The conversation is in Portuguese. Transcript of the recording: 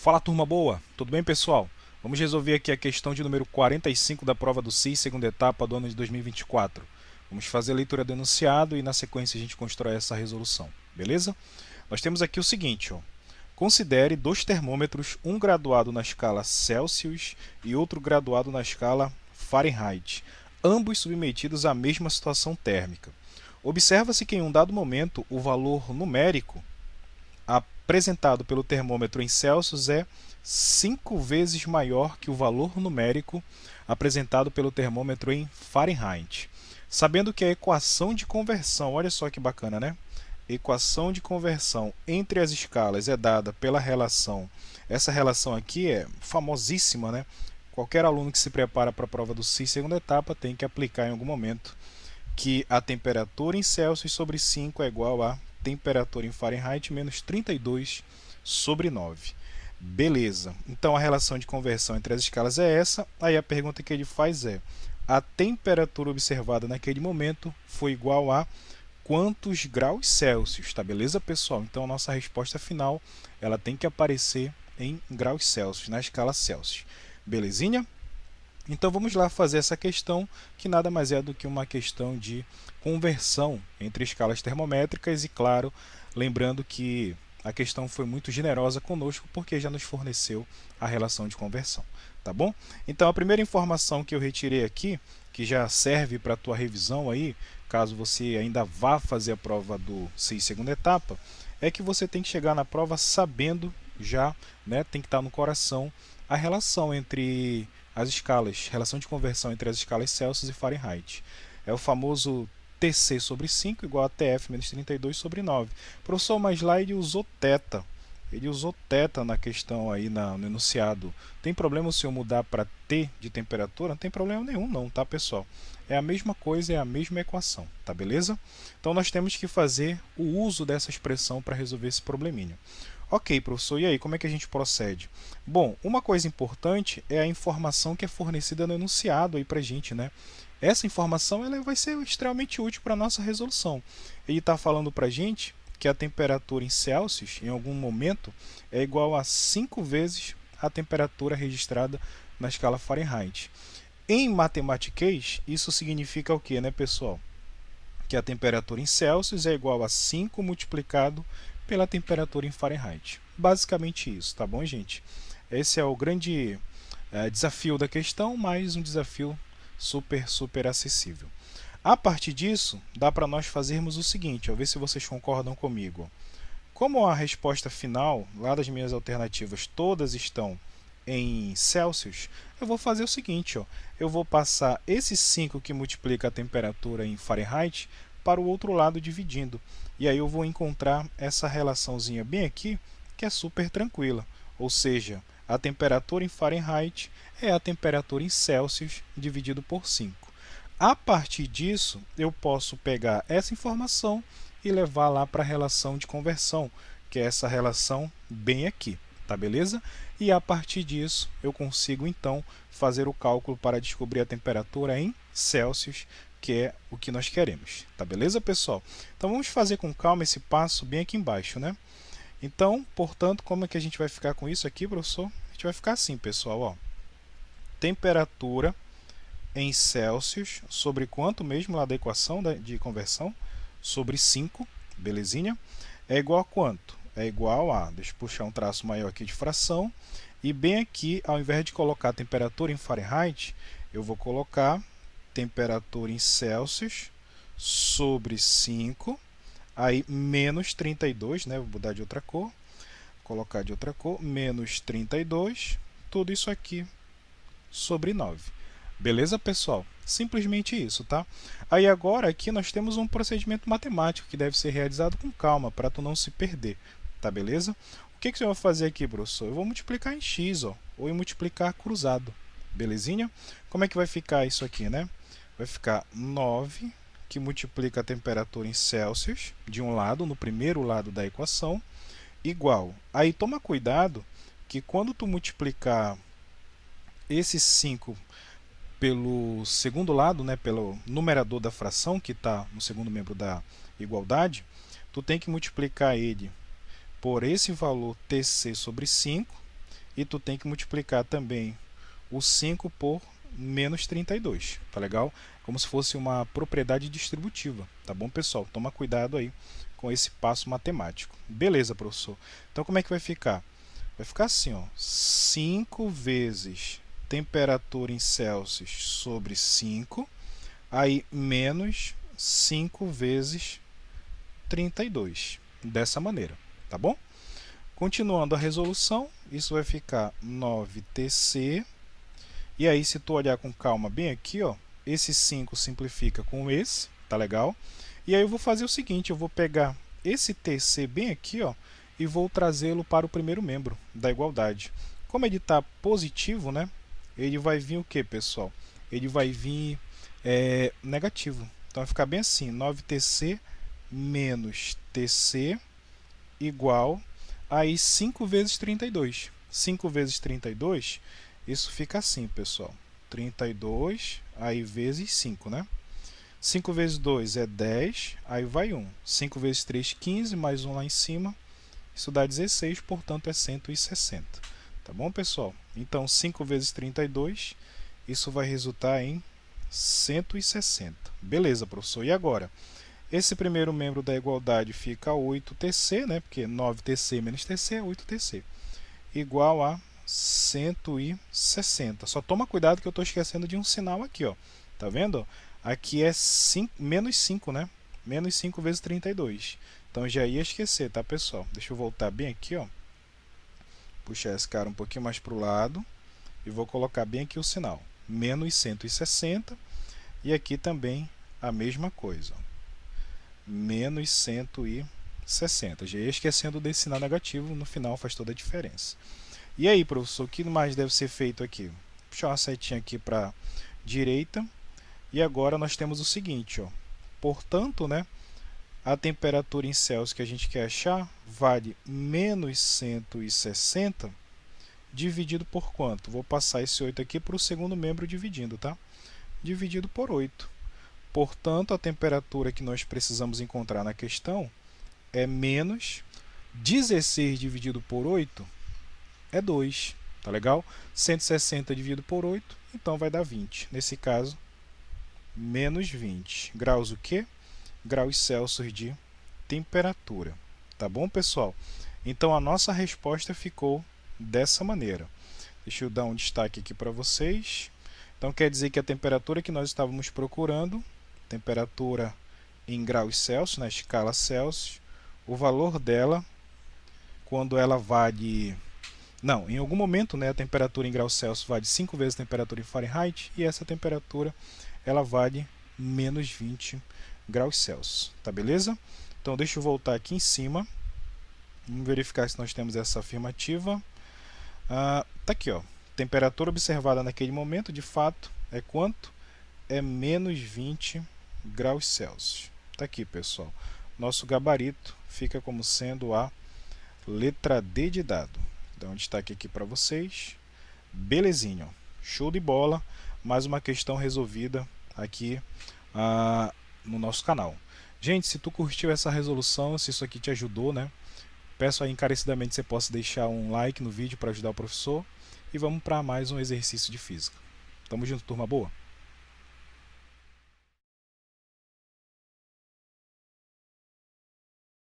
Fala, turma boa, tudo bem, pessoal? Vamos resolver aqui a questão de número 45 da prova do SIS, segunda etapa do ano de 2024. Vamos fazer a leitura do enunciado e na sequência a gente constrói essa resolução, beleza? Nós temos aqui o seguinte, ó. Considere dois termômetros, um graduado na escala Celsius e outro graduado na escala Fahrenheit, ambos submetidos à mesma situação térmica. Observa-se que em um dado momento o valor numérico apresentado pelo termômetro em Celsius é 5 vezes maior que o valor numérico apresentado pelo termômetro em Fahrenheit. Sabendo que a equação de conversão, olha só que bacana, né? Equação de conversão entre as escalas é dada pela relação. Essa relação aqui é famosíssima, né? Qualquer aluno que se prepara para a prova do SIS segunda etapa tem que aplicar em algum momento que a temperatura em Celsius sobre 5 é igual a temperatura em Fahrenheit menos 32 sobre 9. Beleza, então a relação de conversão entre as escalas é essa. Aí a pergunta que ele faz é: a temperatura observada naquele momento foi igual a quantos graus Celsius? Tá beleza, pessoal? Então a nossa resposta final ela tem que aparecer em graus Celsius, na escala Celsius. Belezinha? Então vamos lá fazer essa questão, que nada mais é do que uma questão de conversão entre escalas termométricas e, claro, lembrando que a questão foi muito generosa conosco porque já nos forneceu a relação de conversão, tá bom? Então a primeira informação que eu retirei aqui, que já serve para a tua revisão aí, caso você ainda vá fazer a prova do SIS segunda etapa, é que você tem que chegar na prova sabendo já, né, tem que estar no coração a relação entre as escalas, relação de conversão entre as escalas Celsius e Fahrenheit. É o famoso TC sobre 5 igual a TF menos 32 sobre 9. Professor, mas lá ele usou θ. Ele usou θ na questão aí no enunciado. Tem problema se eu mudar para T de temperatura? Não tem problema nenhum não, tá, pessoal? É a mesma coisa, é a mesma equação, tá beleza? Então nós temos que fazer o uso dessa expressão para resolver esse probleminha. Ok, professor, e aí, como é que a gente procede? Bom, uma coisa importante é a informação que é fornecida no enunciado aí para a gente, né? Essa informação ela vai ser extremamente útil para a nossa resolução. Ele está falando para a gente que a temperatura em Celsius, em algum momento, é igual a 5 vezes a temperatura registrada na escala Fahrenheit. Em matematiquês, isso significa o quê, né, pessoal? Que a temperatura em Celsius é igual a 5 multiplicado pela temperatura em Fahrenheit. Basicamente isso, tá bom, gente? Esse é o grande desafio da questão, mas um desafio super acessível. A partir disso, dá para nós fazermos o seguinte, ver se vocês concordam comigo. Como a resposta final, lá das minhas alternativas, todas estão em Celsius, eu vou fazer o seguinte, eu vou passar esse 5 que multiplica a temperatura em Fahrenheit para o outro lado dividindo. E aí eu vou encontrar essa relaçãozinha bem aqui, que é super tranquila. Ou seja, a temperatura em Fahrenheit é a temperatura em Celsius dividido por 5. A partir disso, eu posso pegar essa informação e levar lá para a relação de conversão, que é essa relação bem aqui, tá beleza? E a partir disso, eu consigo então fazer o cálculo para descobrir a temperatura em Celsius, que é o que nós queremos, tá beleza, pessoal? Então vamos fazer com calma esse passo bem aqui embaixo, né? Então, portanto, como é que a gente vai ficar com isso aqui, professor? A gente vai ficar assim, pessoal, ó. Temperatura em Celsius sobre quanto mesmo lá da equação de conversão? Sobre 5, belezinha? É igual a quanto? É igual a, deixa eu puxar um traço maior aqui de fração, e bem aqui, ao invés de colocar a temperatura em Fahrenheit, eu vou colocar temperatura em Celsius sobre 5, aí menos 32, né? Vou mudar de outra cor, colocar de outra cor, menos 32, tudo isso aqui sobre 9. Beleza, pessoal? Simplesmente isso, tá? Aí agora aqui nós temos um procedimento matemático que deve ser realizado com calma para tu não se perder, tá beleza? O que você vai fazer aqui, professor? Eu vou multiplicar em x, ou em multiplicar cruzado, belezinha? Como é que vai ficar isso aqui, né? Vai ficar 9, que multiplica a temperatura em Celsius, de um lado, no primeiro lado da equação, igual. Aí toma cuidado que quando tu multiplicar esse 5 pelo segundo lado, né, pelo numerador da fração, que está no segundo membro da igualdade, tu tem que multiplicar ele por esse valor TC sobre 5, e tu tem que multiplicar também o 5 por menos 32, tá legal? Como se fosse uma propriedade distributiva, tá bom, pessoal? Toma cuidado aí com esse passo matemático. Beleza, professor. Então como é que vai ficar? Vai ficar assim, ó, 5 vezes temperatura em Celsius sobre 5, aí menos 5 vezes 32, dessa maneira, tá bom? Continuando a resolução, isso vai ficar 9TC, e aí se tu olhar com calma bem aqui, ó, esse 5 simplifica com esse, tá legal? E aí eu vou fazer o seguinte, eu vou pegar esse TC bem aqui, ó, e vou trazê-lo para o primeiro membro da igualdade. Como ele está positivo, né, ele vai vir o que, pessoal? Ele vai vir negativo. Então vai ficar bem assim, 9TC menos TC igual aí 5 vezes 32. 5 vezes 32, isso fica assim, pessoal. 32, aí vezes 5, né? 5 vezes 2 é 10, aí vai 1. 5 vezes 3, 15, mais 1 lá em cima. Isso dá 16, portanto é 160. Tá bom, pessoal? Então 5 vezes 32, isso vai resultar em 160. Beleza, professor. E agora? Esse primeiro membro da igualdade fica 8TC, né? Porque 9TC menos TC é 8TC. Igual a 160. Só toma cuidado que eu estou esquecendo de um sinal aqui, ó. Tá vendo? Aqui é menos 5, né? Menos 5 vezes 32. Então já ia esquecer, tá, pessoal? Deixa eu voltar bem aqui, ó. Puxar esse cara um pouquinho mais para o lado. E vou colocar bem aqui o sinal. Menos 160. E aqui também a mesma coisa, ó. Menos 160. Já ia esquecendo desse sinal negativo, no final faz toda a diferença. E aí, professor, o que mais deve ser feito aqui? Vou puxar uma setinha aqui para a direita. E agora nós temos o seguinte, ó. Portanto, né, a temperatura em Celsius que a gente quer achar vale menos 160 dividido por quanto? Vou passar esse 8 aqui para o segundo membro dividindo, tá? Dividido por 8. Portanto, a temperatura que nós precisamos encontrar na questão é menos 16 dividido por 8 é 2, tá legal? 160 dividido por 8, então vai dar 20. Nesse caso, menos 20 graus o quê? Graus Celsius de temperatura. Tá bom, pessoal? Então, a nossa resposta ficou dessa maneira. Deixa eu dar um destaque aqui para vocês. Então, quer dizer que a temperatura que nós estávamos procurando, temperatura em graus Celsius, na escala Celsius, o valor dela, quando ela vale... Não, em algum momento, né, a temperatura em graus Celsius vale 5 vezes a temperatura em Fahrenheit, e essa temperatura ela vale menos 20 graus Celsius. Tá beleza? Então, deixa eu voltar aqui em cima. Vamos verificar se nós temos essa afirmativa. Tá aqui, ó. Temperatura observada naquele momento, de fato, é quanto? É menos 20 graus Celsius. Tá aqui, pessoal. Nosso gabarito fica como sendo a letra D de dado. Dá um destaque aqui para vocês. Belezinho. Show de bola. Mais uma questão resolvida aqui no nosso canal. Gente, se tu curtiu essa resolução, se isso aqui te ajudou, né? Peço aí encarecidamente que você possa deixar um like no vídeo para ajudar o professor. E vamos para mais um exercício de física. Tamo junto, turma boa!